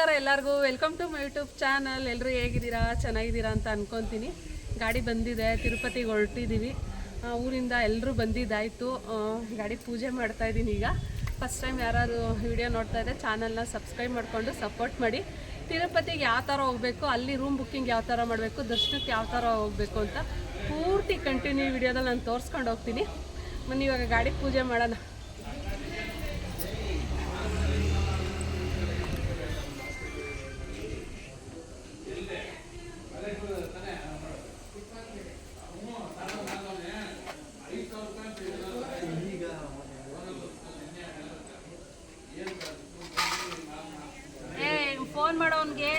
ನಮಸ್ಕಾರ ಎಲ್ಲರಿಗೂ, welcome to my YouTube channel. ಎಲ್ಲರೂ ಹೇಗಿದ್ದೀರಾ, ಚೆನ್ನಾಗಿದ್ದೀರಾ ಅಂತ ಅನ್ಕೊತೀನಿ. ಗಾಡಿ ಬಂದಿದೆ, ತಿರುಪತಿಗೆ ಹೊರಟಿದ್ದೀವಿ. ಊರಿಂದ ಎಲ್ಲರೂ ಬಂದಿದ್ದಾಯಿತು. ಗಾಡಿ ಪೂಜೆ ಮಾಡ್ತಾಯಿದ್ದೀನಿ ಈಗ. ಫಸ್ಟ್ ಟೈಮ್ ಯಾರು ವಿಡಿಯೋ ನೋಡ್ತಾ ಇದ್ದರೆ ಚಾನಲ್ನ ಸಬ್ಸ್ಕ್ರೈಬ್ ಮಾಡಿಕೊಂಡು ಸಪೋರ್ಟ್ ಮಾಡಿ. ತಿರುಪತಿಗೆ ಯಾವ ಥರ ಹೋಗಬೇಕು, ಅಲ್ಲಿ ರೂಮ್ ಬುಕ್ಕಿಂಗ್ ಯಾವ ಥರ ಮಾಡಬೇಕು, ದರ್ಶನಕ್ಕೆ ಯಾವ ಥರ ಹೋಗಬೇಕು ಅಂತ ಪೂರ್ತಿ ಕಂಟಿನ್ಯೂ ವಿಡಿಯೋದಲ್ಲಿ ನಾನು ತೋರಿಸ್ಕೊಂಡು ಹೋಗ್ತೀನಿ. ಬನ್ನಿ ಇವಾಗ ಗಾಡಿ ಪೂಜೆ ಮಾಡೋಣ. ಫೋನ್ ಮಾಡೋನ್ಗೆ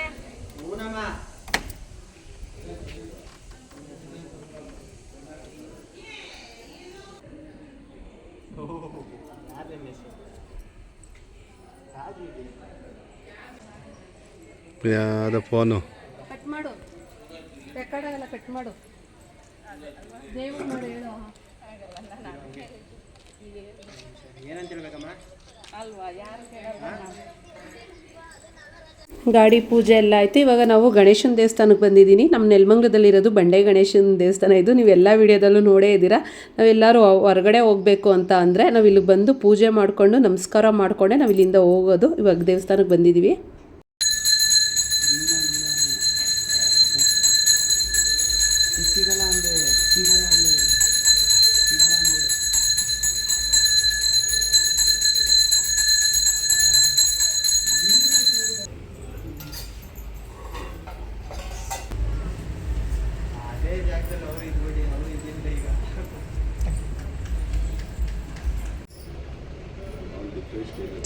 ಯಾವ್ದು ಫೋನು ಕಟ್ ಮಾಡು, ರೆಕಾರ್ಡ್ ಆಗಲ್ಲ, ಕಟ್ ಮಾಡು. ದೇವ್ರು ಮಾಡಿ ಹೇಳು ಏನಂತ ಹೇಳ್ಬೇಕಮ್ಮ ಅಲ್ವಾ, ಯಾರು ಗಾಡಿ ಪೂಜೆ ಎಲ್ಲ ಆಯಿತು. ಇವಾಗ ನಾವು ಗಣೇಶನ ದೇವಸ್ಥಾನಕ್ಕೆ ಬಂದಿದ್ದೀನಿ. ನಮ್ಮ ನೆಲಮಂಗಲದಲ್ಲಿರೋದು ಬಂಡೆ ಗಣೇಶನ ದೇವಸ್ಥಾನ ಇದು. ನೀವೆಲ್ಲ ವಿಡಿಯೋದಲ್ಲೂ ನೋಡೇ ಇದ್ದೀರಾ. ನಾವೆಲ್ಲರೂ ಹೊರಗಡೆ ಹೋಗಬೇಕು ಅಂತ ಅಂದರೆ ನಾವು ಇಲ್ಲಿಗೆ ಬಂದು ಪೂಜೆ ಮಾಡಿಕೊಂಡು ನಮಸ್ಕಾರ ಮಾಡಿಕೊಂಡೆ ನಾವು ಇಲ್ಲಿಂದ ಹೋಗೋದು. ಇವಾಗ ದೇವಸ್ಥಾನಕ್ಕೆ ಬಂದಿದ್ದೀವಿ.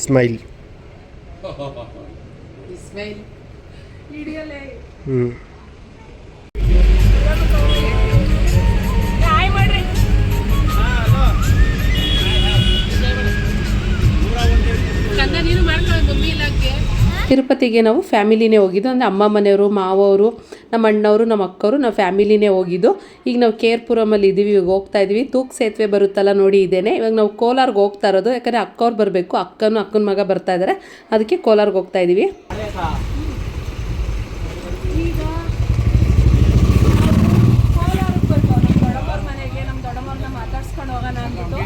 ಸ್ಮೈಲ್ ತಿರುಪತಿಗೆ ನಾವು ಫ್ಯಾಮಿಲಿನೇ ಹೋಗಿದ್ದು. ಅಂದರೆ ಅಮ್ಮ ಮನೆಯವರು, ಮಾವವರು, ನಮ್ಮ ಅಣ್ಣವರು, ನಮ್ಮ ಅಕ್ಕವರು, ನಾವು ಫ್ಯಾಮಿಲಿನೇ ಹೋಗಿದ್ದು. ಈಗ ನಾವು ಕೇರ್ಪುರಮಲ್ಲಿ ಇದ್ದೀವಿ. ಇವಾಗ ಹೋಗ್ತಾ ಇದ್ದೀವಿ. ತೂಕ್ ಸೇತುವೆ ಬರುತ್ತಲ್ಲ ನೋಡಿ, ಇದೇನೆ. ಇವಾಗ ನಾವು ಕೋಲಾರ್ಗೆ ಹೋಗ್ತಾ ಇರೋದು. ಯಾಕಂದರೆ ಅಕ್ಕವ್ರು ಬರಬೇಕು, ಅಕ್ಕನ ಮಗ ಬರ್ತಾ ಇದ್ದಾರೆ. ಅದಕ್ಕೆ ಕೋಲಾರ್ಗೆ ಹೋಗ್ತಾ ಇದ್ದೀವಿ. ಮನೆಗೆ ನಮ್ಮ ದೊಡ್ಡಮ್ಮವ್ರನ್ನ ಮಾತಾಡ್ಸ್ಕೊಂಡು ಹೋಗೋಣ ಅಂದ್ಬಿಟ್ಟು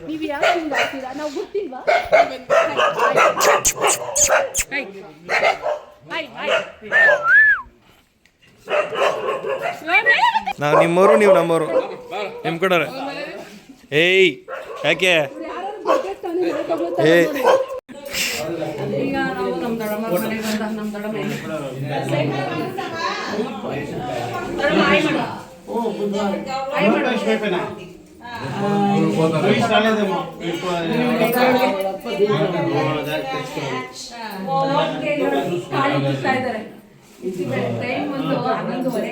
ನೀವು ಯಾಕೆ ಹಿಂಗೆ ಆಗ್ತೀರಾ? ನಾವು ಗೊತ್ತಿಲ್ವಾ? ನಾವು ನಿಮ್ಮವರು, ನೀವು ನಮ್ಮವರು. ನಿಮ್ಮ ಕಡೆ ಏಯ್ ಯಾಕೆ ಏಯ್ ಈಗ ನಾವು ನಮ್ಮ ದೊಡ್ಡಮ್ಮ ಮನೆಗೆ ಬಂದ ನಮ್ಮ ದೊಡ್ಡಮ್ಮ ಇದ್ದಾರೆ. ಟ್ರೈನ್ ಒಂದು 11:30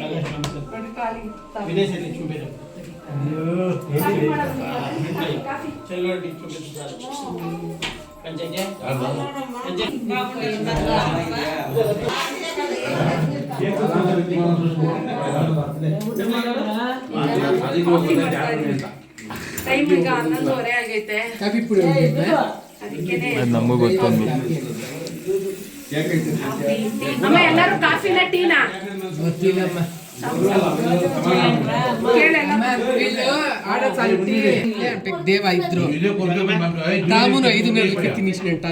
ಟೈಮ್ ಈಗ 11:30 ಆಗೈತೆ. ನಮಗೂ ಗೊತ್ತೊಂದು ಅಮ್ಮ ಎಲ್ಲರೂ ಕಾಫಿನ ಟೀನಾ ದೇವ ಇದ್ರು ತಾಮೂನು 5 ನೆಲಕ್ಕೆ ತಿನ್ನಿಸ್ಕೊಂಡ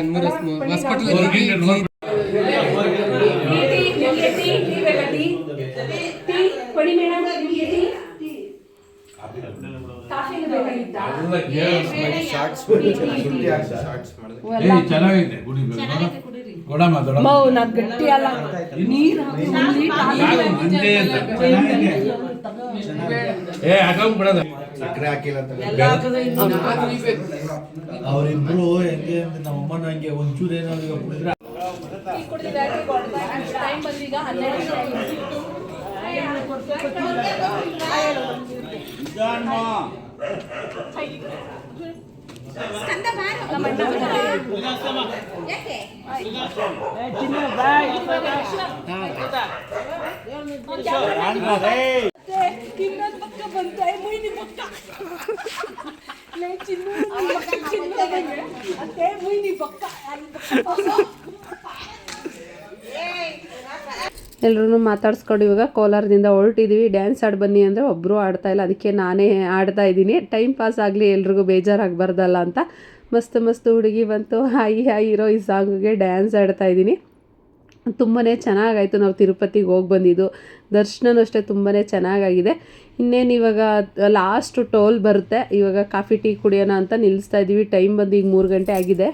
ಹಾಸ್ಪಿಟಲ್ ಚೆನ್ನಾಗಿದೆ. ಗಟ್ಟಿ ಅಲ್ಲ, ನೀರು ಸಕ್ಕರೆ ಹಾಕಿಲ್ಲ ಅವರಿಬ್ರು ಹೆಂಗೆ ಅಂದ್ರೆ ನಮ್ಮಮ್ಮನ ಹಂಗೆ ಒಂಚೂರು ಏನಾದ್ರು ಟೈಮ್ ಬಂದೀಗ 12 ಎಲ್ಲರೂ ಮಾತಾಡ್ಸ್ಕೊಂಡು ಇವಾಗ ಕೋಲಾರದಿಂದ ಹೊರಟಿದ್ದೀವಿ. ಡ್ಯಾನ್ಸ್ ಆಡಿ ಬನ್ನಿ ಅಂದರೆ ಒಬ್ಬರು ಆಡ್ತಾ ಇಲ್ಲ, ಅದಕ್ಕೆ ನಾನೇ ಆಡ್ತಾ ಇದ್ದೀನಿ. ಟೈಮ್ ಪಾಸ್ ಆಗಲಿ, ಎಲ್ರಿಗೂ ಬೇಜಾರಾಗಬಾರ್ದಲ್ಲ ಅಂತ. ಮಸ್ತ್ ಮಸ್ತ್ ಹುಡುಗಿ ಬಂತು, ಹಾಯಿ ಹಾಯಿ ಇರೋ ಈ ಸಾಂಗಿಗೆ ಡ್ಯಾನ್ಸ್ ಆಡ್ತಾ ಇದ್ದೀನಿ. ತುಂಬಾ ಚೆನ್ನಾಗಾಯಿತು. ನಾವು ತಿರುಪತಿಗೆ ಹೋಗಿ ಬಂದಿದ್ದು, ದರ್ಶನನೂ ಅಷ್ಟೇ ತುಂಬಾ ಚೆನ್ನಾಗಾಗಿದೆ. ಇನ್ನೇನು ಇವಾಗ ಲಾಸ್ಟು ಟೋಲ್ ಬರುತ್ತೆ. ಇವಾಗ ಕಾಫಿ ಟೀ ಕುಡಿಯೋಣ ಅಂತ ನಿಲ್ಲಿಸ್ತಾ ಇದ್ದೀವಿ. ಟೈಮ್ ಬಂದು ಈಗ 3 ಗಂಟೆ ಆಗಿದೆ.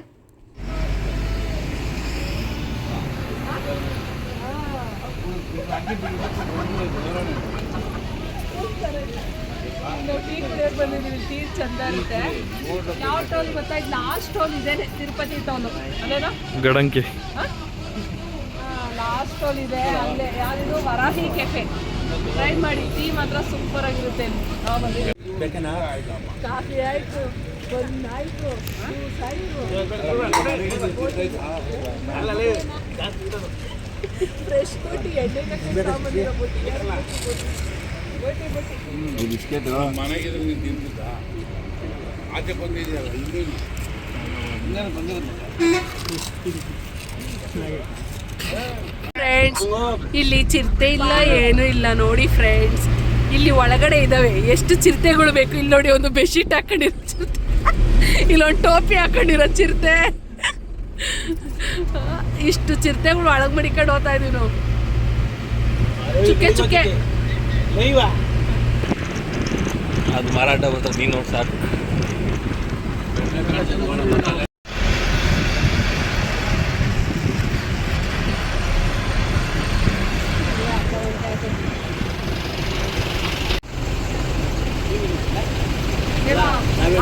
ಟೀ ಕುಡಿಯೋಕೆ ಬಂದಿದ್ದೀವಿ. ಟೀ ಚಂದ ಇರುತ್ತೆ. ಯಾವ ಟೋಲ್ ಗೊತ್ತಾ? ಇದು ಲಾಸ್ಟ್ ಟೋಲ್ ಇದೆ, ತಿರುಪತಿ ಟೋಲು ಅದೇನೋ ಗಡಂಕಿ. ಲಾಸ್ಟ್ ಟೋಲ್ ಇದೆ ಅಲ್ಲೇ. ಯಾವುದು ವರಾಹಿ ಕೆಫೆ, ಟ್ರೈ ಮಾಡಿ. ಟೀ ಮಾತ್ರ ಸೂಪರ್ ಆಗಿರುತ್ತೆ. ಕಾಫಿ ಆಯಿತು, ಆಯಿತು, ಜ್ಯೂಸ್ ಆಯಿತು, ಫ್ರೆಶ್ ಕೊಟ್ಟು ಎಣ್ಣೆ ಬಂದಿರೋ ಬಿಸ್ಕೆಟ್ ಮನೆಗಿದ್ರೆ ನೀನು ತಿಂತಿದ್ದ ಆಚೆ ಬಂದಿದೆಯಲ್ಲ ಇನ್ನೇನು ಫ್ರೆಂಡ್ಸ್, ಇಲ್ಲಿ ಚಿರತೆ ಇಲ್ಲ, ಏನೂ ಇಲ್ಲ ನೋಡಿ ಫ್ರೆಂಡ್ಸ್. ಇಲ್ಲಿ ಒಳಗಡೆ ಇದ್ದಾವೆ ಎಷ್ಟು ಚಿರತೆಗಳು ಬೇಕು. ಇಲ್ಲಿ ನೋಡಿ, ಒಂದು ಬೆಡ್ಶೀಟ್ ಹಾಕೊಂಡಿರೋ ಚಿರತೆ, ಇಲ್ಲೊಂದು ಟೋಪಿ ಹಾಕೊಂಡಿರೋ ಚಿರತೆ. ಇಷ್ಟು ಚಿರತೆಗಳು ಒಳಗೆ ಮಡಿಕೊಂಡು ಹೋಗ್ತಾ ಇದೀವಿ ನಾವು. ಚುಕ್ಕೆ ಚುಕ್ಕೆ ಅದು ಮಾರಾಟ ಬಂದ್ರೆ ನೀನು ನೋಡಿ ಸಾಕು.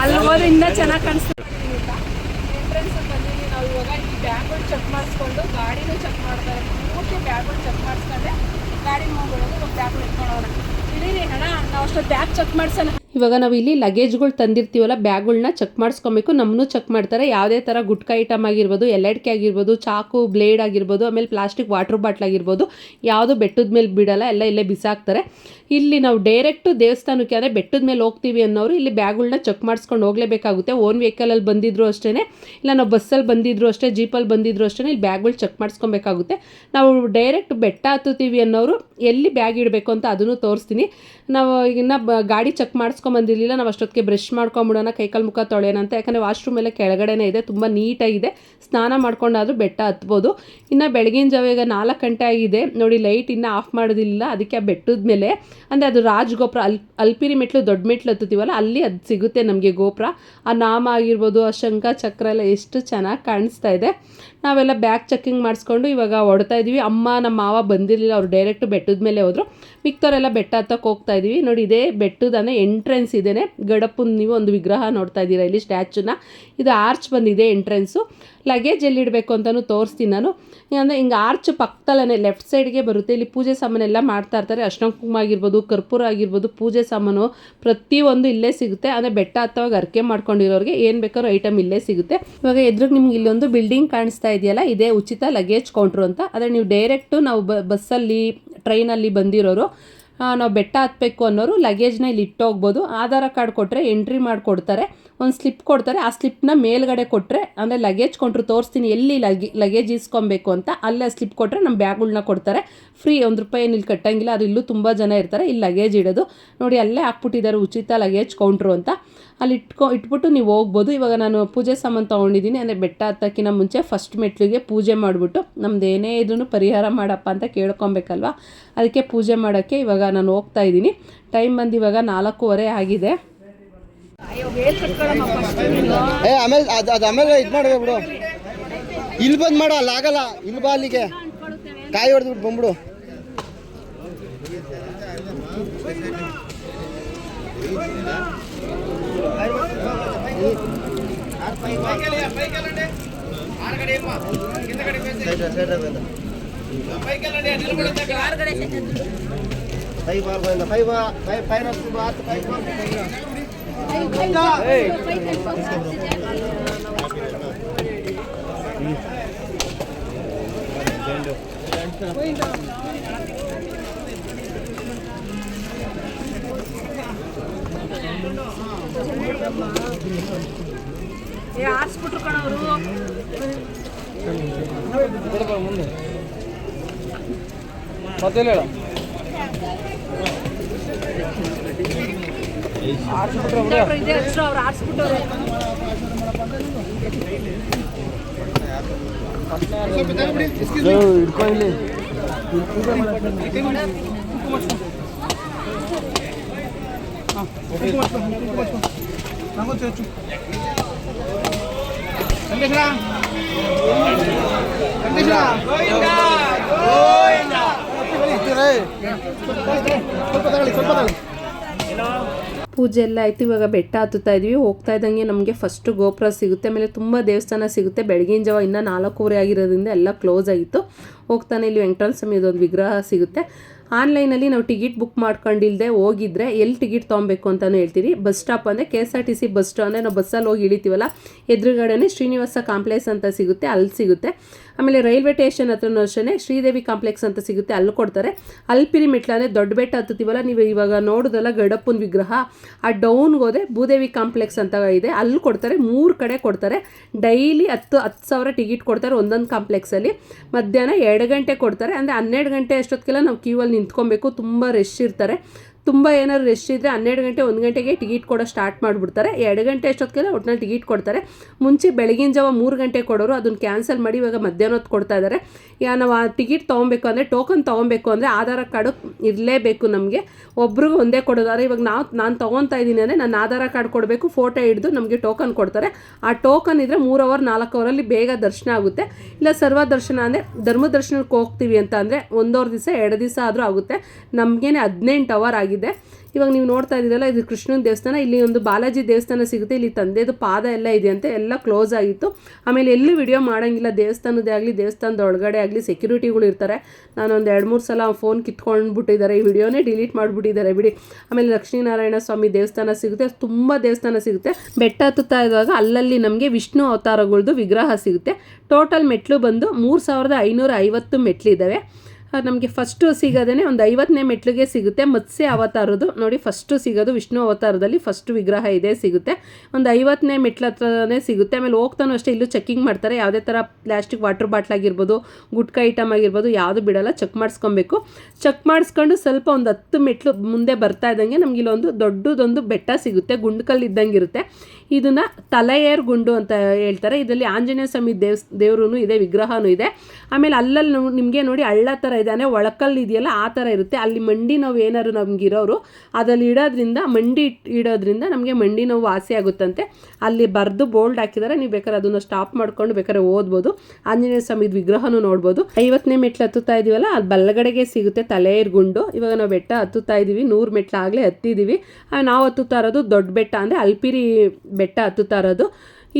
ಅಲ್ಲಿ ಹೋದ್ರೆ ಇನ್ನೂ ಚೆನ್ನಾಗಿ ಕಾಣಿಸ್ತದೆ. ಎಂಟ್ರೆನ್ಸ್ ಬಂದಿದ್ದೀವಿ ನಾವು. ಇವಾಗ ಈ ಬ್ಯಾಗ್ಗಳು ಚೆಕ್ ಮಾಡಿಸ್ಕೊಂಡು ಗಾಡಿನೂ ಚೆಕ್ ಮಾಡ್ತಾರೆ. ಪೂರ್ತಿ ಬ್ಯಾಗ್ಗಳು ಚೆಕ್ ಮಾಡಿಸ್ಕೊಂಡೆ ಗಾಡಿ ಹೋಗ್ಬಿಡೋದು. ಇವಾಗ ಬ್ಯಾಗ್ಗಳು ಎತ್ಕೊಳ್ಳೋಣ. ಇಡೀರಿ ಅಣ್ಣ, ನಾವು ಅಷ್ಟೊಂದು ಬ್ಯಾಗ್ ಚೆಕ್ ಮಾಡ್ಸೋಣ. ಇವಾಗ ನಾವು ಇಲ್ಲಿ ಲಗೇಜ್ಗಳು ತಂದಿರ್ತೀವಲ್ಲ, ಬ್ಯಾಗ್ಗಳನ್ನ ಚೆಕ್ ಮಾಡಿಸ್ಕೊಬೇಕು. ನಮ್ಮನ್ನು ಚೆಕ್ ಮಾಡ್ತಾರೆ. ಯಾವುದೇ ಥರ ಗುಟ್ಕಾ ಐಟಮ್ ಆಗಿರ್ಬೋದು, ಎಲ್ಲೆಡ್ಕೆ ಆಗಿರ್ಬೋದು, ಚಾಕು, ಬ್ಲೇಡ್ ಆಗಿರ್ಬೋದು, ಆಮೇಲೆ ಪ್ಲಾಸ್ಟಿಕ್ ವಾಟರ್ ಬಾಟ್ಲ್ ಆಗಿರ್ಬೋದು, ಯಾವುದು ಬೆಟ್ಟದ ಮೇಲೆ ಬಿಡಲ್ಲ, ಎಲ್ಲ ಇಲ್ಲೇ ಬಿಸಾಕ್ತಾರೆ. ಇಲ್ಲಿ ನಾವು ಡೈರೆಕ್ಟು ದೇವಸ್ಥಾನಕ್ಕೆ ಅಂದರೆ ಬೆಟ್ಟದ ಮೇಲೆ ಹೋಗ್ತೀವಿ ಅನ್ನೋರು ಇಲ್ಲಿ ಬ್ಯಾಗ್ಗಳನ್ನ ಚೆಕ್ ಮಾಡಿಸ್ಕೊಂಡು ಹೋಗಲೇಬೇಕಾಗುತ್ತೆ. ಓನ್ ವೆಹಿಕಲಲ್ಲಿ ಬಂದಿದ್ರು ಅಷ್ಟೇ, ಇಲ್ಲ ನಾವು ಬಸ್ಸಲ್ಲಿ ಬಂದಿದ್ರು ಅಷ್ಟೇ, ಜೀಪಲ್ಲಿ ಬಂದಿದ್ರು ಅಷ್ಟೇ, ಇಲ್ಲಿ ಬ್ಯಾಗ್ಗಳು ಚೆಕ್ ಮಾಡಿಸ್ಕೊಬೇಕಾಗುತ್ತೆ. ನಾವು ಡೈರೆಕ್ಟ್ ಬೆಟ್ಟ ಹತ್ತುತ್ತೀವಿ ಅನ್ನೋರು ಎಲ್ಲಿ ಬ್ಯಾಗ್ ಇಡಬೇಕು ಅಂತ ಅದನ್ನು ತೋರಿಸ್ತೀನಿ. ನಾವು ಈಗಿನ್ನ ಗಾಡಿ ಚೆಕ್ ಮಾಡಿಸ್ಕೊಂಬಂದಿರಲಿಲ್ಲ. ನಾವು ಅಷ್ಟೊತ್ತಿಗೆ ಬ್ರಷ್ ಮಾಡ್ಕೊಂಬಿಡೋಣ, ಕೈಕಾಲು ಮುಖ ತೊಳೆಯೋಣ ಅಂತ. ಯಾಕಂದರೆ ವಾಶ್ರೂಮ್ ಎಲ್ಲ ಕೆಳಗಡೆನೇ ಇದೆ, ತುಂಬ ನೀಟಾಗಿದೆ. ಸ್ನಾನ ಮಾಡ್ಕೊಂಡಾದರೂ ಬೆಟ್ಟ ಹತ್ಬೋದು. ಇನ್ನು ಬೆಳಗಿನ ಜಾವ ಈಗ 4 ಗಂಟೆ ಆಗಿದೆ ನೋಡಿ. ಲೈಟ್ ಇನ್ನೂ ಆಫ್ ಮಾಡೋದಿಲ್ಲ, ಅದಕ್ಕೆ ಆ ಬೆಟ್ಟದ ಮೇಲೆ ಅಂದರೆ ಅದು ರಾಜಗೋಪುರ, ಅಲ್ಪಿರಿ ಮೆಟ್ಲು, ದೊಡ್ಡ ಮೆಟ್ಲು ಹತ್ತುತ್ತೀವಲ್ಲ, ಅಲ್ಲಿ ಅದು ಸಿಗುತ್ತೆ ನಮಗೆ ಗೋಪುರ. ಆ ನಾಮ ಆಗಿರ್ಬೋದು, ಆ ಶಂಖ ಚಕ್ರ ಎಲ್ಲ ಎಷ್ಟು ಚೆನ್ನಾಗಿ ಕಾಣಿಸ್ತಾ ಇದೆ. ನಾವೆಲ್ಲ ಬ್ಯಾಗ್ ಚೆಕಿಂಗ್ ಮಾಡಿಸ್ಕೊಂಡು ಇವಾಗ ಹೊಡ್ತಾ ಇದ್ದೀವಿ. ಅಮ್ಮ ನಮ್ಮ ಮಾವ ಬಂದಿರಲಿಲ್ಲ, ಅವ್ರು ಡೈರೆಕ್ಟ್ ಬೆಟ್ಟದ ಮೇಲೆ ಹೋದರು. ಮಿಕ್ತವರೆಲ್ಲ ಬೆಟ್ಟ ಹತ್ತಕ್ಕೆ ಹೋಗ್ತಾ ಇದ್ದೀವಿ ನೋಡಿ. ಇದೇ ಬೆಟ್ಟದನೇ ಎಂಟ್ರೆನ್ಸ್ ಇದೇನೆ. ಗಡಪನ ನೀವು ಒಂದು ವಿಗ್ರಹ ನೋಡ್ತಾ ಇದ್ದೀರಾ ಇಲ್ಲಿ, ಸ್ಟ್ಯಾಚುನ. ಇದು ಆರ್ಚ್ ಬಂದಿದೆ ಎಂಟ್ರೆನ್ಸು. ಲಗೇಜ್ ಎಲ್ಲಿಡಬೇಕು ಅಂತಲೂ ತೋರಿಸ್ತೀನಿ ನಾನು. ಅಂದರೆ ಹಿಂಗೆ ಆರ್ಚ್ ಪಕ್ಕದಲ್ಲೇ ಲೆಫ್ಟ್ ಸೈಡ್ಗೆ ಬರುತ್ತೆ. ಇಲ್ಲಿ ಪೂಜೆ ಸಾಮಾನೆಲ್ಲ ಮಾಡ್ತಾ ಇರ್ತಾರೆ. ಅರ್ಶಿನ ಕುಂಕುಮ ಆಗಿರ್ಬೋದು, ಕರ್ಪೂರ ಆಗಿರ್ಬೋದು, ಪೂಜೆ ಸಾಮಾನು ಪ್ರತಿಯೊಂದು ಇಲ್ಲೇ ಸಿಗುತ್ತೆ. ಅಂದರೆ ಬೆಟ್ಟ ಹತ್ತವಾಗ ಅರ್ಕೆ ಮಾಡ್ಕೊಂಡಿರೋರಿಗೆ ಏನು ಬೇಕಾದ್ರೂ ಐಟಮ್ ಇಲ್ಲೇ ಸಿಗುತ್ತೆ. ಇವಾಗ ಎದುರಿಗೆ ನಿಮ್ಗೆ ಇಲ್ಲೊಂದು ಬಿಲ್ಡಿಂಗ್ ಕಾಣಿಸ್ತಾ ಇದೆಯಲ್ಲ, ಇದೇ ಉಚಿತ ಲಗೇಜ್ ಕೌಂಟ್ರು ಅಂತ. ಆದರೆ ನೀವು ಡೈರೆಕ್ಟು ನಾವು ಬಸ್ಸಲ್ಲಿ, ಟ್ರೈನಲ್ಲಿ ಬಂದಿರೋರು, ನಾವು ಬೆಟ್ಟ ಹತ್ತಬೇಕು ಅನ್ನೋರು ಲಗೇಜ್ನ ಇಲ್ಲಿ ಇಟ್ಟೋಗ್ಬೋದು. ಆಧಾರ್ ಕಾರ್ಡ್ ಕೊಟ್ಟರೆ ಎಂಟ್ರಿ ಮಾಡಿಕೊಡ್ತಾರೆ. ಒಂದು ಸ್ಲಿಪ್ ಕೊಡ್ತಾರೆ. ಆ ಸ್ಲಿಪ್ನ ಮೇಲ್ಗಡೆ ಕೊಟ್ಟರೆ, ಅಂದರೆ ಲಗೇಜ್ ಕೊಟ್ಟರು ತೋರಿಸ್ತೀನಿ ಎಲ್ಲಿ ಲಗೇಜ್ ಇಸ್ಕೊಬೇಕು ಅಂತ, ಅಲ್ಲೇ ಸ್ಲಿಪ್ ಕೊಟ್ಟರೆ ನಮ್ಮ ಬ್ಯಾಗ್ಗಳನ್ನ ಕೊಡ್ತಾರೆ ಫ್ರೀ. ₹1 ಇಲ್ಲಿ ಕಟ್ಟಂಗಿಲ್ಲ. ಅದು ಇಲ್ಲೂ ತುಂಬ ಜನ ಇರ್ತಾರೆ ಇಲ್ಲಿ ಲಗೇಜ್ ಇಡೋದು ನೋಡಿ. ಅಲ್ಲೇ ಹಾಕ್ಬಿಟ್ಟಿದ್ದಾರೆ ಉಚಿತ ಲಗೇಜ್ ಕೌಂಟ್ರು ಅಂತ. ಅಲ್ಲಿ ಇಟ್ಬಿಟ್ಟು ನೀವು ಹೋಗ್ಬೋದು. ಇವಾಗ ನಾನು ಪೂಜೆ ಸಾಮಾನು ತೊಗೊಂಡಿದ್ದೀನಿ. ಅಂದರೆ ಬೆಟ್ಟ ಹತ್ತಕ್ಕಿಂತ ಮುಂಚೆ ಫಸ್ಟ್ ಮೆಟ್ಲಿಗೆ ಪೂಜೆ ಮಾಡಿಬಿಟ್ಟು ನಮ್ದು ಏನೇ ಇದ್ರೂ ಪರಿಹಾರ ಮಾಡಪ್ಪ ಅಂತ ಕೇಳ್ಕೊಬೇಕಲ್ವ, ಅದಕ್ಕೆ ಪೂಜೆ ಮಾಡೋಕ್ಕೆ ಇವಾಗ ನಾನು ಹೋಗ್ತಾ ಇದ್ದೀನಿ. ಟೈಮ್ ಬಂದು ಇವಾಗ 4:15 ಆಗಿದೆ. ಆಮೇಲೆ ಅದು ಆಮೇಲೆ ಇದು ಮಾಡ್ಬೇಕು ಬಿಡು. ಇಲ್ಲಿ ಬಂದು ಮಾಡು, ಅಲ್ಲಿ ಆಗಲ್ಲ. ಇಲ್ಲಿ ಬಾ, ಅಲ್ಲಿಗೆ ಕಾಯಿ ಹೊಡೆದ್ಬಿಟ್ಟು ಬಂದ್ಬಿಡು. 5 ಬಾರ್ ಗೋವಿಂದ 5 ಬಾರ್ 5 ಆರಿಸ್ಬಿಟ್ರು ಕಣವರು. ಮುಂದೆ ಮತ್ತೆ ಹೇಳ ಇದೆ ಹೆಸರು ಅವ್ರು ಆರಿಸ್ಬಿಟ್ಟವ್ರೆ. ಹಿಡ್ಕೊ ಇಲ್ಲಿ ಪೂಜೆ ಎಲ್ಲ ಆಯಿತು. ಇವಾಗ ಬೆಟ್ಟ ಹತ್ತುತ್ತಾ ಇದ್ವಿ. ಹೋಗ್ತಾ ಇದ್ದಂಗೆ ನಮಗೆ ಫಸ್ಟು ಗೋಪುರ ಸಿಗುತ್ತೆ, ಆಮೇಲೆ ತುಂಬ ದೇವಸ್ಥಾನ ಸಿಗುತ್ತೆ. ಬೆಳಗಿನ ಜಾವ ಇನ್ನೂ 4:15 ಆಗಿರೋದ್ರಿಂದ ಎಲ್ಲ ಕ್ಲೋಸ್ ಆಗಿತ್ತು. ಹೋಗ್ತಾನೆ ಇಲ್ಲಿ ವೆಂಕಟರಮಣ ಸ್ವಾಮಿದೊಂದು ವಿಗ್ರಹ ಸಿಗುತ್ತೆ. ಆನ್ಲೈನಲ್ಲಿ ನಾವು ಟಿಕೆಟ್ ಬುಕ್ ಮಾಡ್ಕೊಂಡಿಲ್ಲದೆ ಹೋಗಿದ್ರೆ ಎಲ್ಲಿ ಟಿಕೆಟ್ ತೊಗೊಬೇಕು ಅಂತಲೂ ಹೇಳ್ತೀರಿ. ಬಸ್ ಸ್ಟಾಪ್ ಅಂದರೆ KSRTC ಬಸ್ ಸ್ಟಾಪ್ ಅಂದರೆ ನಾವು ಬಸ್ಸಲ್ಲಿ ಹೋಗಿ ಇಳಿತೀವಲ್ಲ, ಎದುರುಗಡೆನೇ ಶ್ರೀನಿವಾಸ ಕಾಂಪ್ಲೆಕ್ಸ್ ಅಂತ ಸಿಗುತ್ತೆ, ಅಲ್ಲಿ ಸಿಗುತ್ತೆ. ಆಮೇಲೆ ರೈಲ್ವೆ ಸ್ಟೇಷನ್ ಹತ್ರನೂ ಅಷ್ಟೇ ಶ್ರೀದೇವಿ ಕಾಂಪ್ಲೆಕ್ಸ್ ಅಂತ ಸಿಗುತ್ತೆ, ಅಲ್ಲಿ ಕೊಡ್ತಾರೆ. ಅಲ್ಪಿರಿ ಮೆಟ್ಲು ಅಂದರೆ ದೊಡ್ಡ ಬೆಟ್ಟ ಹತ್ತುತ್ತೀವಲ್ಲ, ನೀವು ಇವಾಗ ನೋಡೋದಲ್ಲ ಗಡಪ್ಪನ ವಿಗ್ರಹ, ಆ ಡೌನ್ಗೆ ಹೋದರೆ ಭೂದೇವಿ ಕಾಂಪ್ಲೆಕ್ಸ್ ಅಂತ ಇದೆ, ಅಲ್ಲಿ ಕೊಡ್ತಾರೆ. 3 ಕಡೆ ಕೊಡ್ತಾರೆ. ಡೈಲಿ 10,000 ಟಿಕೆಟ್ ಕೊಡ್ತಾರೆ ಒಂದೊಂದು ಕಾಂಪ್ಲೆಕ್ಸಲ್ಲಿ. ಮಧ್ಯಾಹ್ನ 2 ಗಂಟೆ ಕೊಡ್ತಾರೆ. ಅಂದರೆ 12 ಗಂಟೆ ಅಷ್ಟೊತ್ತಿಗೆಲ್ಲ ನಾವು ಕ್ಯೂ ಅಲ್ಲಿ ನಿಂತ್ಕೊಬೇಕು. ತುಂಬ ರಶ್ ಇರ್ತಾರೆ. ತುಂಬ ಏನಾದ್ರು ರಶ್ ಇದ್ದರೆ 12 ಗಂಟೆ 1 ಗಂಟೆಗೆ ಟಿಕೆಟ್ ಕೊಡೋ ಸ್ಟಾರ್ಟ್ ಮಾಡಿಬಿಡ್ತಾರೆ. 2 ಗಂಟೆ ಅಷ್ಟೊತ್ತಿಗೆಲ್ಲ ಒಟ್ಟಿನಲ್ಲಿ ಟಿಕೆಟ್ ಕೊಡ್ತಾರೆ. ಮುಂಚೆ ಬೆಳಗಿನ ಜಾವ 3 ಗಂಟೆ ಕೊಡೋರು, ಅದನ್ನು ಕ್ಯಾನ್ಸಲ್ ಮಾಡಿ ಇವಾಗ ಮಧ್ಯಾಹ್ನ ಹೊತ್ತು ಕೊಡ್ತಾ ಇದ್ದಾರೆ. ನಾವು ಆ ಟಿಕೆಟ್ ತೊಗೊಬೇಕು ಅಂದರೆ, ಟೋಕನ್ ತೊಗೊಬೇಕು ಅಂದರೆ ಆಧಾರ್ ಕಾರ್ಡು ಇರಲೇಬೇಕು ನಮಗೆ. ಒಬ್ರಿಗೂ ಒಂದೇ ಕೊಡೋದು. ಆದರೆ ಇವಾಗ ನಾನು ತೊಗೊತಾ ಇದ್ದೀನಿ ಅಂದರೆ ನನ್ನ ಆಧಾರ್ ಕಾರ್ಡ್ ಕೊಡಬೇಕು, ಫೋಟೋ ಹಿಡಿದು ನಮಗೆ ಟೋಕನ್ ಕೊಡ್ತಾರೆ. ಆ ಟೋಕನ್ ಇದ್ದರೆ 3 ಅವರ್ 4 ಅವರಲ್ಲಿ ಬೇಗ ದರ್ಶನ ಆಗುತ್ತೆ. ಇಲ್ಲ ಸರ್ವ ದರ್ಶನ ಅಂದರೆ ಧರ್ಮ ದರ್ಶನಕ್ಕೆ ಹೋಗ್ತೀವಿ ಅಂತ ಅಂದರೆ 1 ದಿವಸ 2 ದಿವಸ ಆದರೂ ಆಗುತ್ತೆ. ನಮಗೇನೆ 18 ಅವರ್ ಆಗಿದೆ. ಇವಾಗ ನೀವು ನೋಡ್ತಾ ಇದ್ದೀರಲ್ಲ, ಇದು ಕೃಷ್ಣನ ದೇವಸ್ಥಾನ. ಇಲ್ಲಿ ಒಂದು ಬಾಲಾಜಿ ದೇವಸ್ಥಾನ ಸಿಗುತ್ತೆ. ಇಲ್ಲಿ ತಂದೆದು ಪಾದ ಎಲ್ಲ ಇದೆಯಂತೆ, ಎಲ್ಲ ಕ್ಲೋಸ್ ಆಗಿತ್ತು. ಆಮೇಲೆ ಎಲ್ಲೂ ವಿಡಿಯೋ ಮಾಡೋಂಗಿಲ್ಲ. ದೇವಸ್ಥಾನದೇ ಆಗಲಿ ದೇವಸ್ಥಾನದ ಒಳಗಡೆ ಆಗಲಿ ಸೆಕ್ಯೂರಿಟಿಗಳು ಇರ್ತಾರೆ. ನಾನೊಂದು 2-3 ಸಲ ಫೋನ್ ಕಿತ್ಕೊಂಡ್ಬಿಟ್ಟಿದ್ದಾರೆ, ಈ ವಿಡಿಯೋನೇ ಡಿಲೀಟ್ ಮಾಡಿಬಿಟ್ಟಿದ್ದಾರೆ ಬಿಡಿ. ಆಮೇಲೆ ಲಕ್ಷ್ಮೀನಾರಾಯಣ ಸ್ವಾಮಿ ದೇವಸ್ಥಾನ ಸಿಗುತ್ತೆ, ತುಂಬ ದೇವಸ್ಥಾನ ಸಿಗುತ್ತೆ. ಬೆಟ್ಟ ಹತ್ತುತ್ತಾ ಇರುವಾಗ ಅಲ್ಲಲ್ಲಿ ನಮಗೆ ವಿಷ್ಣು ಅವತಾರಗಳದ್ದು ವಿಗ್ರಹ ಸಿಗುತ್ತೆ. ಟೋಟಲ್ ಮೆಟ್ಲು ಬಂದು 3550 ಮೆಟ್ಲಿದ್ದಾವೆ. ನಮಗೆ ಫಸ್ಟು ಸಿಗೋದೇ ಒಂದು 50ನೇ ಮೆಟ್ಲಿಗೆ ಸಿಗುತ್ತೆ ಮತ್ಸ್ಯ ಅವತಾರದ್ದು. ನೋಡಿ ಫಸ್ಟು ಸಿಗೋದು ವಿಷ್ಣು ಅವತಾರದಲ್ಲಿ ಫಸ್ಟ್ ವಿಗ್ರಹ ಇದೆ ಸಿಗುತ್ತೆ. ಒಂದು 50ನೇ ಮೆಟ್ಲ ಹತ್ರನೇ ಸಿಗುತ್ತೆ. ಆಮೇಲೆ ಹೋಗ್ತಾನೂ ಅಷ್ಟೇ ಇಲ್ಲೂ ಚೆಕ್ಕಿಂಗ್ ಮಾಡ್ತಾರೆ. ಯಾವುದೇ ಥರ ಪ್ಲಾಸ್ಟಿಕ್ ವಾಟರ್ ಬಾಟ್ಲ್ ಆಗಿರ್ಬೋದು, ಗುಟ್ಕ ಐಟಮ್ ಆಗಿರ್ಬೋದು, ಯಾವುದು ಬಿಡೋಲ್ಲ. ಚೆಕ್ ಮಾಡಿಸ್ಕೊಬೇಕು. ಚೆಕ್ ಮಾಡಿಸ್ಕೊಂಡು ಸ್ವಲ್ಪ ಒಂದು 10 ಮೆಟ್ಲು ಮುಂದೆ ಬರ್ತಾ ಇದ್ದಂಗೆ ನಮ್ಗೆ ಇಲ್ಲೊಂದು ದೊಡ್ಡದೊಂದು ಬೆಟ್ಟ ಸಿಗುತ್ತೆ, ಗುಂಡ್ಕಲ್ಲು ಇದ್ದಂಗೆ ಇರುತ್ತೆ. ಇದನ್ನು ತಲೆಯೇರ್ ಗುಂಡು ಅಂತ ಹೇಳ್ತಾರೆ. ಇದರಲ್ಲಿ ಆಂಜನೇಯ ಸ್ವಾಮಿ ದೇವ್ರೂ ಇದೆ, ವಿಗ್ರಹನೂ ಇದೆ. ಆಮೇಲೆ ಅಲ್ಲಲ್ಲಿ ನಿಮಗೆ ನೋಡಿ ಹಳ್ಳ ಥರ ಇದೆ, ಅಂದರೆ ಒಳಕಲ್ಲು ಇದೆಯಲ್ಲ ಆ ಥರ ಇರುತ್ತೆ. ಅಲ್ಲಿ ಮಂಡಿ ನೋವು ಏನಾದ್ರು ನಮಗಿರೋರು ಅದಲ್ಲಿ ಇಡೋದ್ರಿಂದ, ಮಂಡಿ ಇಡೋದ್ರಿಂದ ನಮಗೆ ಮಂಡಿ ನೋವು ವಾಸಿ ಆಗುತ್ತಂತೆ. ಅಲ್ಲಿ ಬರೆದು ಬೋಲ್ಡ್ ಹಾಕಿದ್ದಾರೆ. ನೀವು ಬೇಕಾದ್ರೆ ಅದನ್ನು ಸ್ಟಾಪ್ ಮಾಡ್ಕೊಂಡು ಬೇಕಾದ್ರೆ ಓದ್ಬೋದು. ಆಂಜನೇಯ ಸ್ವಾಮಿದು ವಿಗ್ರಹನೂ ನೋಡ್ಬೋದು. 50ನೇ ಮೆಟ್ಲು ಹತ್ತುತ್ತಾ ಇದೀವಲ್ಲ, ಅಲ್ಲಿ ಬಲ್ಲಗಡೆಗೆ ಸಿಗುತ್ತೆ ತಲೆಯೇರ್ ಗುಂಡು. ಇವಾಗ ನಾವು ಬೆಟ್ಟ ಹತ್ತುತ್ತಾ ಇದ್ದೀವಿ. 100 ಮೆಟ್ಲು ಆಗಲೇ ಹತ್ತಿದ್ದೀವಿ. ನಾವು ಹತ್ತುತ್ತಾ ಇರೋದು ದೊಡ್ಡ ಬೆಟ್ಟ, ಅಂದರೆ ಅಲ್ಪಿರಿ ಬೆಟ್ಟ ಹತ್ತುತ್ತಾ ಇರೋದು.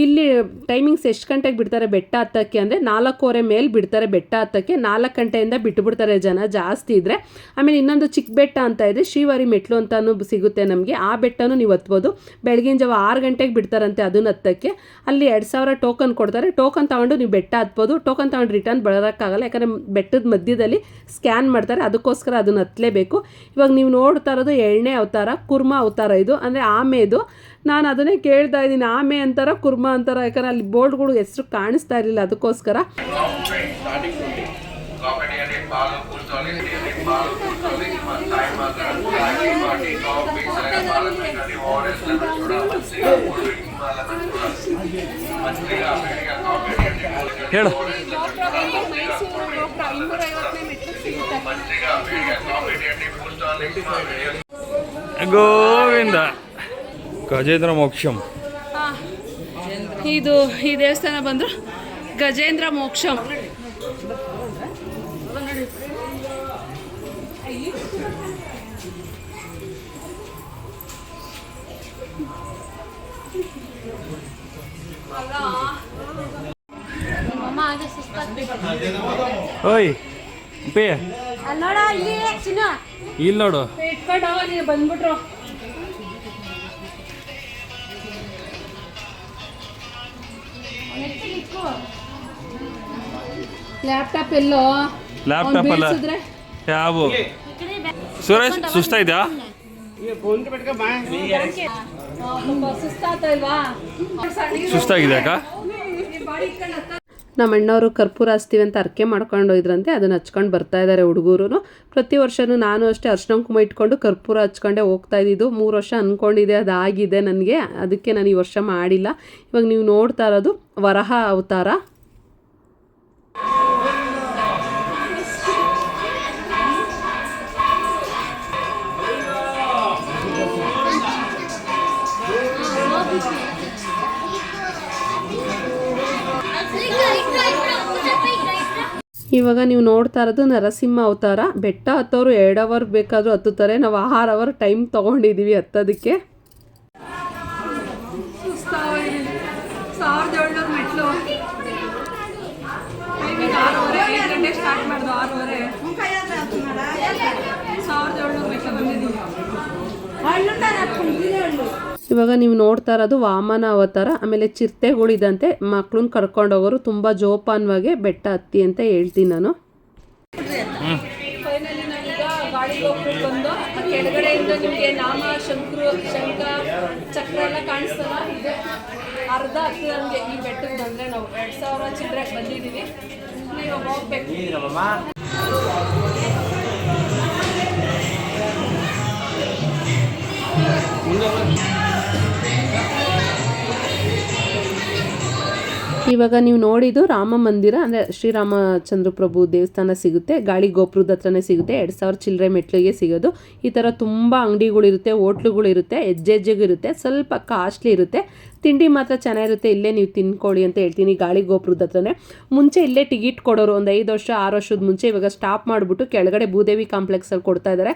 ಇಲ್ಲಿ ಟೈಮಿಂಗ್ಸ್ ಎಷ್ಟು ಗಂಟೆಗೆ ಬಿಡ್ತಾರೆ ಬೆಟ್ಟ ಹತ್ತಕ್ಕೆ ಅಂದರೆ 4:15 ಮೇಲೆ ಬಿಡ್ತಾರೆ ಬೆಟ್ಟ ಹತ್ತಕ್ಕೆ. 4 ಗಂಟೆಯಿಂದ ಬಿಟ್ಟುಬಿಡ್ತಾರೆ ಜನ ಜಾಸ್ತಿ ಇದ್ದರೆ. ಆಮೇಲೆ ಇನ್ನೊಂದು ಚಿಕ್ಕ ಬೆಟ್ಟ ಅಂತ ಇದೆ, ಶ್ರೀವಾರಿ ಮೆಟ್ಲು ಅಂತಲೂ ಸಿಗುತ್ತೆ ನಮಗೆ. ಆ ಬೆಟ್ಟನೂ ನೀವು ಹತ್ಬೋದು. ಬೆಳಗಿನ ಜಾವ 6 ಗಂಟೆಗೆ ಬಿಡ್ತಾರಂತೆ ಅದನ್ನು ಹತ್ತಕ್ಕೆ. ಅಲ್ಲಿ 2000 ಟೋಕನ್ ಕೊಡ್ತಾರೆ. ಟೋಕನ್ ತೊಗೊಂಡು ನೀವು ಬೆಟ್ಟ ಹತ್ಬೋದು. ಟೋಕನ್ ತೊಗೊಂಡು ರಿಟರ್ನ್ ಬರೋಕ್ಕಾಗಲ್ಲ, ಯಾಕಂದರೆ ಬೆಟ್ಟದ ಮಧ್ಯದಲ್ಲಿ ಸ್ಕ್ಯಾನ್ ಮಾಡ್ತಾರೆ, ಅದಕ್ಕೋಸ್ಕರ ಅದನ್ನು ಹತ್ತಲೇಬೇಕು. ಇವಾಗ ನೀವು ನೋಡ್ತಾ ಇರೋದು 2ನೇ ಅವತಾರ, ಕುರ್ಮ ಅವತಾರ. ಇದು ಅಂದರೆ ಆಮೆದು. ನಾನು ಅದನ್ನೇ ಕೇಳ್ತಾ ಇದ್ದೀನಿ, ಆಮೆ ಅಂತಾರ ಕುರ್ಮ ಅಂತಾರ, ಯಾಕಂದರೆ ಅಲ್ಲಿ ಬೋರ್ಡ್ಗಳು ಹೆಸರು ಕಾಣಿಸ್ತಾ ಇರಲಿಲ್ಲ, ಅದಕ್ಕೋಸ್ಕರ. ಹೇಳು ಗೋವಿಂದ ಗಜೇಂದ್ರ ಮೋಕ್ಷಂ. ಇದು ಈ ದೇವಸ್ಥಾನ ಬಂದರು ಗಜೇಂದ್ರ ಮೋಕ್ಷಂ. ಓಯ್ ಪೇ ಇಲ್ಲಿ ನೋಡು. ಇಟ್ಕೊಂಡು ನೀವು ಬಂದ್ಬಿಟ್ರು. ಲ್ಯಾಪ್ಟಾಪ್ ಎಲ್ಲೋ? ಲ್ಯಾಪ್ಟಾಪ್ ಅಲ್ಲ ಯಾವ ಸುರೇಶ್ ಸುಸ್ತಾಯ್ತಾ? ಸುಸ್ತಾಗಿದೆ ಅಕ್ಕ. ನಮ್ಮ ಅಣ್ಣವರು ಕರ್ಪೂರ ಹಚ್ತೀವಿ ಅಂತ ಅರ್ಕೆ ಮಾಡ್ಕೊಂಡು ಹೋಯ್ದ್ರಂತೆ, ಅದನ್ನು ಹಚ್ಕೊಂಡು ಬರ್ತಾ ಇದ್ದಾರೆ ಹುಡುಗರು. ಪ್ರತಿ ವರ್ಷವೂ ನಾನು ಅಷ್ಟೇ ಅರ್ಶಿನ ಕುಂಕುಮ ಇಟ್ಕೊಂಡು ಕರ್ಪೂರ ಹಚ್ಕೊಂಡೆ ಹೋಗ್ತಾ ಇದ್ದಿದ್ದು. 3 ವರ್ಷ ಅಂದ್ಕೊಂಡಿದ್ದೆ, ಅದಾಗಿದೆ ನನಗೆ, ಅದಕ್ಕೆ ನಾನು ಈ ವರ್ಷ ಮಾಡಿಲ್ಲ. ಇವಾಗ ನೀವು ನೋಡ್ತಾ ಇರೋದು ವರಹ ಅವತಾರ. ಇವಾಗ ನೀವು ನೋಡ್ತಾ ಇರೋದು ನರಸಿಂಹ ಅವತಾರ. ಬೆಟ್ಟ ಹತ್ತೋರು 2 ಅವರ್ ಬೇಕಾದರೂ ಹತ್ತುತ್ತಾರೆ, ನಾವು 6 ಅವರ್ ಟೈಮ್ ತೊಗೊಂಡಿದ್ದೀವಿ ಹತ್ತೋದಕ್ಕೆ. 1700 ಮೆಟ್ಲು. ಟೈಮಿಂಗ್ 6:30, 8 ಗಂಟೆಗೆ ಸ್ಟಾರ್ಟ್ ಮಾಡಿದ್ರು. 6:30 1700 ಮೆಟ್ಲು ಬಂದಿದ್ದೀವಿ. ಇವಾಗ ನೀವು ನೋಡ್ತಾ ಇರೋದು ವಾಮನ ಅವತಾರ. ಆಮೇಲೆ ಚಿರತೆಗಳಿದಂತೆ, ಮಕ್ಳನ್ನ ಕರ್ಕೊಂಡು ಹೋಗೋರು ತುಂಬ ಜೋಪಾನವಾಗಿ ಬೆಟ್ಟ ಹತ್ತಿ ಅಂತ ಹೇಳ್ತೀನಿ ನಾನು. ಫೈನಲಿ ನಾವೀಗ ಗಾಡಿಗೆ ಹೋಗ್ಬಿಟ್ಟು ಬಂದು ಕೆಳಗಡೆಯಿಂದ ನಿಮಗೆ ನಾಮ ಶಂಖ ಚಕ್ರ ಎಲ್ಲ ಕಾಣಿಸ್ತಲ್ಲ, ಇದೆ ಅರ್ಧ ಹತ್ತು ನಮಗೆ ಈ ಬೆಟ್ಟಕ್ಕೆ ಬಂದರೆ. ನಾವು 2000 ಚಿಲ್ಲರೆಗೆ ಬಂದಿದ್ದೀವಿ. ಇವಾಗ ಹೋಗ್ಬೇಕು. ಇವಾಗ ನೀವು ನೋಡಿದ್ದು ರಾಮ ಮಂದಿರ, ಅಂದರೆ ಶ್ರೀರಾಮಚಂದ್ರ ಪ್ರಭು ದೇವಸ್ಥಾನ ಸಿಗುತ್ತೆ. ಗಾಳಿ ಗೋಪುರದ ಹತ್ರನೇ ಸಿಗುತ್ತೆ. 2000 ಚಿಲ್ಲರೆ ಮೆಟ್ಲಿಗೆ ಸಿಗೋದು. ಈ ಥರ ತುಂಬ ಅಂಗಡಿಗಳಿರುತ್ತೆ, ಹೋಟ್ಲುಗಳಿರುತ್ತೆ, ಹೆಜ್ಜೆಗಿರುತ್ತೆ. ಸ್ವಲ್ಪ ಕಾಸ್ಟ್ಲಿ ಇರುತ್ತೆ, ತಿಂಡಿ ಮಾತ್ರ ಚೆನ್ನಾಗಿರುತ್ತೆ. ಇಲ್ಲೇ ನೀವು ತಿನ್ಕೊಳ್ಳಿ ಅಂತ ಹೇಳ್ತೀನಿ. ಗಾಳಿ ಗೋಪುರದ ಹತ್ರನೇ. ಮುಂಚೆ ಇಲ್ಲೇ ಟಿಕೆಟ್ ಕೊಡೋರು, ಒಂದು 5 ವರ್ಷ 6 ವರ್ಷದ ಮುಂಚೆ. ಇವಾಗ ಸ್ಟಾಪ್ ಮಾಡಿಬಿಟ್ಟು ಕೆಳಗಡೆ ಭೂದೇವಿ ಕಾಂಪ್ಲೆಕ್ಸಲ್ಲಿ ಕೊಡ್ತಾ ಇದ್ದಾರೆ.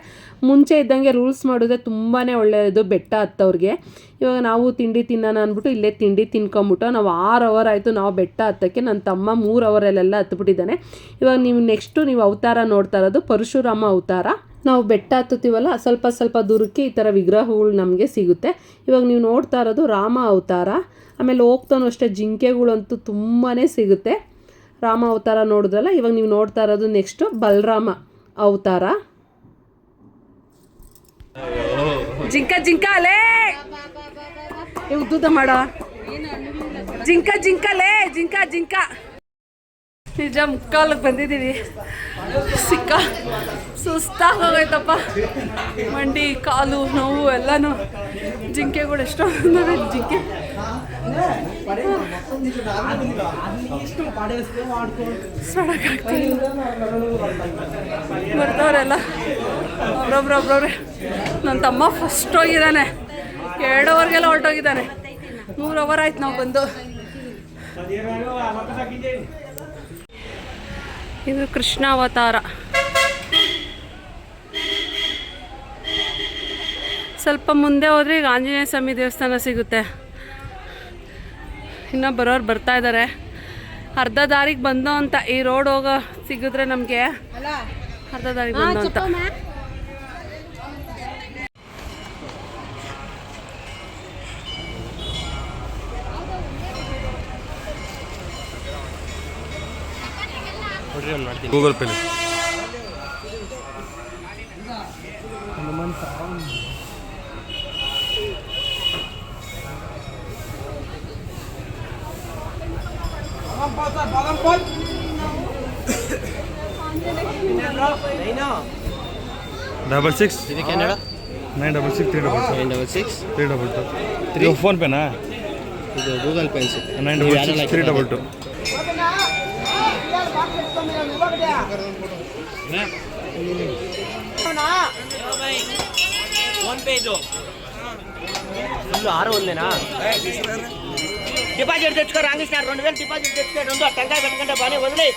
ಮುಂಚೆ ಇದ್ದಂಗೆ ರೂಲ್ಸ್ ಮಾಡಿದ್ರೆ ತುಂಬಾ ಒಳ್ಳೆಯದು ಬೆಟ್ಟ ಹತ್ತವ್ರಿಗೆ. ಇವಾಗ ನಾವು ತಿಂಡಿ ತಿನ್ನೋಣ ಅಂದ್ಬಿಟ್ಟು ಇಲ್ಲೇ ತಿಂಡಿ ತಿನ್ಕೊಂಬಿಟ್ಟು ನಾವು 6 ಅವರ್ ಆಯಿತು ನಾವು ಬೆಟ್ಟ ಹತ್ತಕ್ಕೆ. ನನ್ನ ತಮ್ಮ 3 ಅವರಲ್ಲೆಲ್ಲ ಹತ್ಬಿಟ್ಟಿದ್ದಾನೆ. ಇವಾಗ ನೀವು ನೆಕ್ಸ್ಟು ನೀವು ಅವತಾರ ನೋಡ್ತಾ ಇರೋದು ಪರಶುರಾಮ ಅವತಾರ. ನಾವು ಬೆಟ್ಟ ಹತ್ತುತ್ತೀವಲ್ಲ, ಸ್ವಲ್ಪ ಸ್ವಲ್ಪ ದೂರಕ್ಕೆ ಈ ಥರ ವಿಗ್ರಹಗಳು ನಮಗೆ ಸಿಗುತ್ತೆ. ಇವಾಗ ನೀವು ನೋಡ್ತಾ ಇರೋದು ರಾಮ ಅವತಾರ. ಆಮೇಲೆ ಹೋಗ್ತಾನೂ ಅಷ್ಟೇ ಜಿಂಕೆಗಳಂತೂ ತುಂಬಾ ಸಿಗುತ್ತೆ. ರಾಮ ಅವತಾರ ನೋಡಿದ್ರಲ್ಲ, ಇವಾಗ ನೀವು ನೋಡ್ತಾ ಇರೋದು ನೆಕ್ಸ್ಟು ಬಲರಾಮ ಅವತಾರ. ಜಿಂಕ ಅಲೇ ಉದ್ದುದ ಮಾಡೋ ಜಿಂಕಲೇ ಜಿಂಕ ನಿಜ. ಮುಕ್ಕಾಲಕ್ಕೆ ಬಂದಿದ್ದೀವಿ. ಸುಸ್ತಾಗೋಗೈತಪ್ಪ, ಮಂಡಿ ಕಾಲು ನೋವು ಎಲ್ಲನೂ. ಜಿಂಕೆಗಳು ಎಷ್ಟೋ ಜಿಂಕೆ ಸಡಕಾಗ್ತಿಲ್ಲ. ಬರ್ತಾವ್ರೆಲ್ಲ ಒಬ್ರೊಬ್ರೊಬ್ರವ್ರೆ. ನನ್ನ ತಮ್ಮ ಫಸ್ಟ್ ಹೋಗಿದ್ದಾನೆ, 2 ಅವರ್ಗೆಲ್ಲ ಹೊರಟೋಗಿದ್ದಾನೆ. 3 ಅವರ್ ಆಯ್ತು ನಾವು ಬಂದು. ಇದು ಕೃಷ್ಣ ಅವತಾರ. ಸ್ವಲ್ಪ ಮುಂದೆ ಹೋದರೆ ಈಗ ಆಂಜನೇಯ ಸ್ವಾಮಿ ದೇವಸ್ಥಾನ ಸಿಗುತ್ತೆ. ಇನ್ನೂ ಬರೋರು ಬರ್ತಾ ಇದ್ದಾರೆ. ಅರ್ಧ ದಾರಿಗೆ ಬಂದೋ ಅಂತ, ಈ ರೋಡ್ ಹೋಗೋ ಸಿಗಿದ್ರೆ ನಮಗೆ ಅರ್ಧ ದಾರಿಗೆ ಬಂದೋ ಅಂತ. ಗೂಗಲ್ ಪೇಲಿ ಡಬಲ್ 6 966 ಫೋನ್ ಪೇನಾ? ಇದು ಗೂಗಲ್ ಪೇ ಅನ್ಸುತ್ತೆ. 966 డిపాజిట్ తెచ్చుకో రాంగిస్తా 2000 డిపాజిట్ తెచ్చుకో 2 టంకాయ పెట్టుకుంటే బానే వదిలే.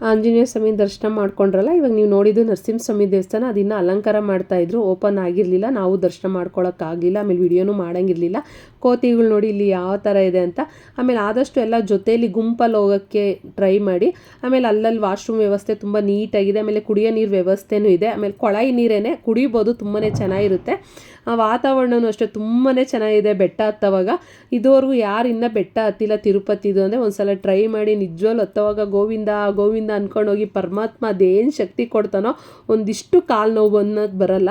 ಆಂಜನೇಯ ಸ್ವಾಮಿ ದರ್ಶನ ಮಾಡ್ಕೊಂಡ್ರಲ್ಲ, ಇವಾಗ ನೀವು ನೋಡಿದ್ದು ನರಸಿಂಹಸ್ವಾಮಿ ದೇವಸ್ಥಾನ. ಅದನ್ನು ಅಲಂಕಾರ ಮಾಡ್ತಾಯಿದ್ರು, ಓಪನ್ ಆಗಿರಲಿಲ್ಲ, ನಾವು ದರ್ಶನ ಮಾಡ್ಕೊಳಕ್ಕಾಗಲಿಲ್ಲ. ಆಮೇಲೆ ವಿಡಿಯೋನೂ ಮಾಡೋಂಗಿರಲಿಲ್ಲ. ಕೋತಿಗಳು ನೋಡಿ ಇಲ್ಲಿ ಯಾವ ಥರ ಇದೆ ಅಂತ. ಆಮೇಲೆ ಆದಷ್ಟು ಎಲ್ಲ ಜೊತೆಯಲ್ಲಿ ಗುಂಪಲ್ಲಿ ಹೋಗೋಕ್ಕೆ ಟ್ರೈ ಮಾಡಿ. ಆಮೇಲೆ ಅಲ್ಲಲ್ಲಿ ವಾಶ್ರೂಮ್ ವ್ಯವಸ್ಥೆ ತುಂಬ ನೀಟಾಗಿದೆ. ಆಮೇಲೆ ಕುಡಿಯೋ ನೀರು ವ್ಯವಸ್ಥೆನೂ ಇದೆ. ಆಮೇಲೆ ಕೊಳಾಯಿ ನೀರೇನೆ ಕುಡಿಬೋದು, ತುಂಬಾ ಚೆನ್ನಾಗಿರುತ್ತೆ. ವಾತಾವರಣವೂ ಅಷ್ಟೇ ತುಂಬಾ ಚೆನ್ನಾಗಿದೆ ಬೆಟ್ಟ ಹತ್ತವಾಗ. ಇದುವರೆಗೂ ಯಾರು ಇನ್ನೂ ಬೆಟ್ಟ ಹತ್ತಿಲ್ಲ ತಿರುಪತಿದು ಅಂದರೆ ಒಂದ್ಸಲ ಟ್ರೈ ಮಾಡಿ. ನಿಜವಾಗ್ಲೂ ಹತ್ತವಾಗ ಗೋವಿಂದ ಗೋವಿಂದ ಅಂದ್ಕೊಂಡೋಗಿ ಪರಮಾತ್ಮ ಅದೇನು ಶಕ್ತಿ ಕೊಡ್ತಾನೋ ಒಂದಿಷ್ಟು ಕಾಲು ನೋವು ಅನ್ನೋದು ಬರಲ್ಲ.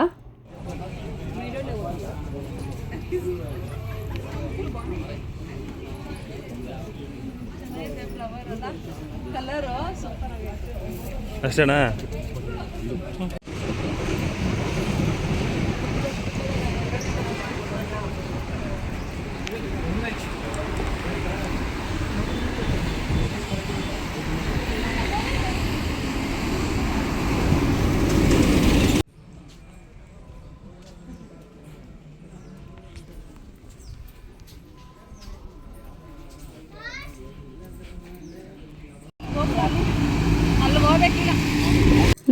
ಅಷ್ಟೇನಾ?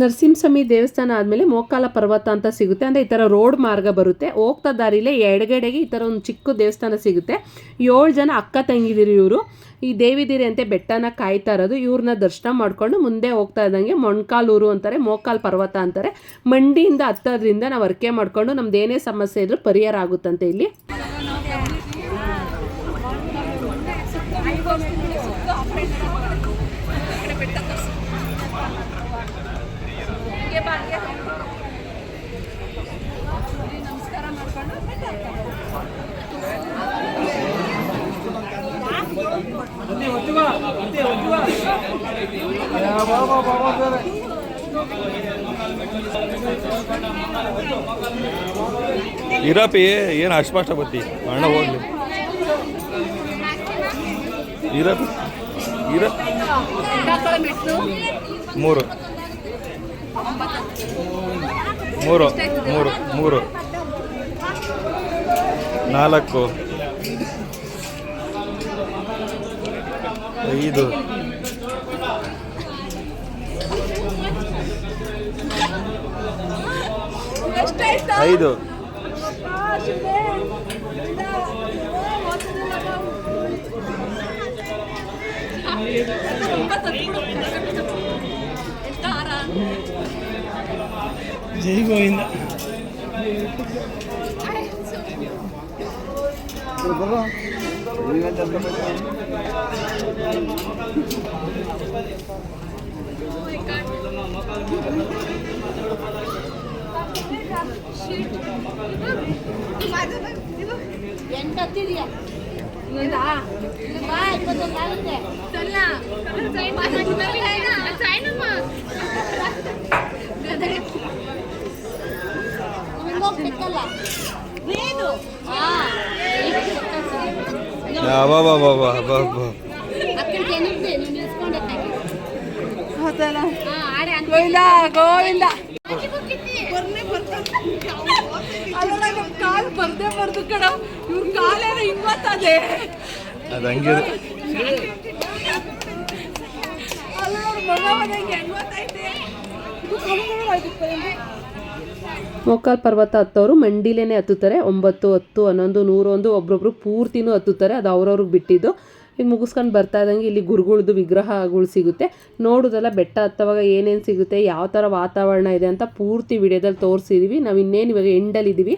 ನರಸಿಂಹಸ್ವಾಮಿ ದೇವಸ್ಥಾನ ಆದಮೇಲೆ ಮೋಕಾಲ ಪರ್ವತ ಅಂತ ಸಿಗುತ್ತೆ. ಅಂದರೆ ಈ ಥರ ರೋಡ್ ಮಾರ್ಗ ಬರುತ್ತೆ. ಹೋಗ್ತಾ ದಾರಿಲೇ ಎಡಗಡೆಗೆ ಈ ಥರ ಒಂದು ಚಿಕ್ಕ ದೇವಸ್ಥಾನ ಸಿಗುತ್ತೆ. 7 ಜನ ಅಕ್ಕ ತಂಗಿದಿರು ಇವರು. ಈ ದೇವಿದಿರಿ ಅಂತೆ ಬೆಟ್ಟನ ಕಾಯ್ತಾ ಇರೋದು. ಇವ್ರನ್ನ ದರ್ಶನ ಮಾಡಿಕೊಂಡು ಮುಂದೆ ಹೋಗ್ತಾ ಇದ್ದಂಗೆ ಮೊಣಕಾಲೂರು ಅಂತಾರೆ, ಮೋಕಾಲ್ ಪರ್ವತ ಅಂತಾರೆ. ಮಂಡಿಯಿಂದ ಹತ್ತೋದ್ರಿಂದ ನಾವು ಅರ್ಕೆ ಮಾಡಿಕೊಂಡು ನಮ್ದು ಏನೇ ಸಮಸ್ಯೆ ಇದ್ರೂ ಪರಿಹಾರ ಆಗುತ್ತಂತೆ ಇಲ್ಲಿ. ಇರಪ್ಪಿ ಏನು ಅಷ್ಟಾಷ್ಟ ಬತ್ತಿ ಅಣ್ಣ ಹೋಗ್ಲಿ. ಇರಪ್ಪಿ ಇರ 3 4 5 5 ಜೈ ಗೋವಿಂದ. ಗೋವಿಂದ ಕಾಲು ಬರ್ದೇ ಬರ್ದು ಕಣ. ಇವ್ರ ಕಾಲೇನ ಹಿಂಗತ್ತದೆ. ಅದು ಹಂಗೆ ಮೋಕಾಲ್ ಪರ್ವತ ಹತ್ತೋರು ಮಂಡಿಲೇನೆ ಹತ್ತುತ್ತಾರೆ. 9, 10, 11, 101 ಒಬ್ರೊಬ್ರು ಪೂರ್ತಿನೂ ಹತ್ತುತ್ತಾರೆ. ಅದು ಅವ್ರವ್ರಿಗೆ ಬಿಟ್ಟಿದ್ದು. ಈಗ ಮುಗಿಸ್ಕೊಂಡು ಬರ್ತಾ ಇದ್ದಂಗೆ ಇಲ್ಲಿ ಗುರುಗಳದ್ದು ವಿಗ್ರಹಗಳು ಸಿಗುತ್ತೆ. ನೋಡೋದಲ್ಲ ಬೆಟ್ಟ ಹತ್ತವಾಗ ಏನೇನು ಸಿಗುತ್ತೆ, ಯಾವ ಥರ ವಾತಾವರಣ ಇದೆ ಅಂತ ಪೂರ್ತಿ ವಿಡಿಯೋದಲ್ಲಿ ತೋರಿಸಿದ್ದೀವಿ. ನಾವು ಇನ್ನೇನು ಇವಾಗ ಎಂಡಲ್ಲಿದ್ದೀವಿ.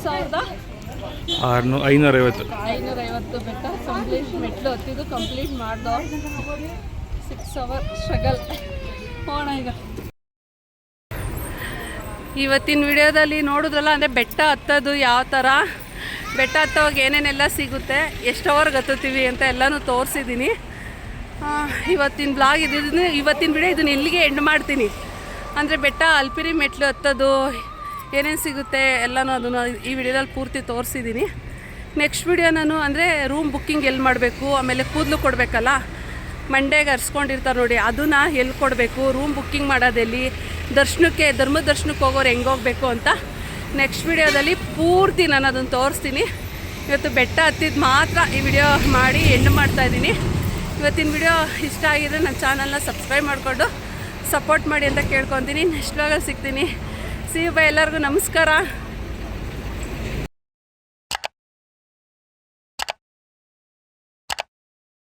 550. 550 ಬೆಟ್ಟ ಕಂಪ್ಲೀಟ್ ಮೆಟ್ಲು ಹತ್ತಿದ್ದು ಕಂಪ್ಲೀಟ್ ಮಾಡ್ದೋ 6 ಅವರ್ ಸ್ಟ್ರಗಲ್. ಹೋಣ ಈಗ ಇವತ್ತಿನ ವಿಡಿಯೋದಲ್ಲಿ ನೋಡಿದ್ರಲ್ಲ, ಅಂದರೆ ಬೆಟ್ಟ ಹತ್ತೋದು ಯಾವ ಥರ, ಬೆಟ್ಟ ಹತ್ತೋವಾಗ ಏನೇನೆಲ್ಲ ಸಿಗುತ್ತೆ, ಎಷ್ಟು ಅವರ್ಗೆ ಹತ್ತುತ್ತೀವಿ ಅಂತ ಎಲ್ಲನೂ ತೋರಿಸಿದ್ದೀನಿ. ಇವತ್ತಿನ ಬ್ಲಾಗ್ ಇವತ್ತಿನ ವಿಡಿಯೋ ಇದನ್ನು ಇಲ್ಲಿಗೆ ಎಂಡ್ ಮಾಡ್ತೀನಿ. ಅಂದರೆ ಬೆಟ್ಟ ಅಲ್ಪಿರಿ ಮೆಟ್ಲು ಹತ್ತೋದು ಏನೇನು ಸಿಗುತ್ತೆ ಎಲ್ಲನೂ ಅದನ್ನು ಈ ವಿಡಿಯೋದಲ್ಲಿ ಪೂರ್ತಿ ತೋರಿಸಿದ್ದೀನಿ. ನೆಕ್ಸ್ಟ್ ವಿಡಿಯೋ ನಾನು ಅಂದರೆ ರೂಮ್ ಬುಕ್ಕಿಂಗ್ ಎಲ್ಲಿ ಮಾಡಬೇಕು, ಆಮೇಲೆ ಕೂದಲು ಕೊಡಬೇಕಲ್ಲ, ಮಂಡ್ಯಗೆ ಹರಿಸ್ಕೊಂಡಿರ್ತಾರೆ ನೋಡಿ, ಅದನ್ನು ಎಲ್ಲಿ ಕೊಡಬೇಕು, ರೂಮ್ ಬುಕ್ಕಿಂಗ್ ಮಾಡೋದೆಲ್ಲಿ, ಧರ್ಮದ ದರ್ಶನಕ್ಕೆ ಹೋಗೋರು ಹೆಂಗೆ ಹೋಗಬೇಕು ಅಂತ ನೆಕ್ಸ್ಟ್ ವಿಡಿಯೋದಲ್ಲಿ ಪೂರ್ತಿ ನಾನು ಅದನ್ನು ತೋರಿಸ್ತೀನಿ. ಇವತ್ತು ಬೆಟ್ಟ ಹತ್ತಿದ್ದು ಮಾತ್ರ ಈ ವಿಡಿಯೋ ಮಾಡಿ ಎಂಡ್ ಮಾಡ್ತಾಯಿದ್ದೀನಿ. ಇವತ್ತಿನ ವಿಡಿಯೋ ಇಷ್ಟ ಆಗಿದ್ರೆ ನನ್ನ ಚಾನಲ್ನ ಸಬ್ಸ್ಕ್ರೈಬ್ ಮಾಡಿಕೊಂಡು ಸಪೋರ್ಟ್ ಮಾಡಿ ಅಂತ ಕೇಳ್ಕೊತೀನಿ. ನೆಕ್ಸ್ಟ್ ವ್ಲಾಗಲ್ಲಿ ಸಿಗ್ತೀನಿ. See you bye. ಎಲ್ಲರಿಗೂ ನಮಸ್ಕಾರ.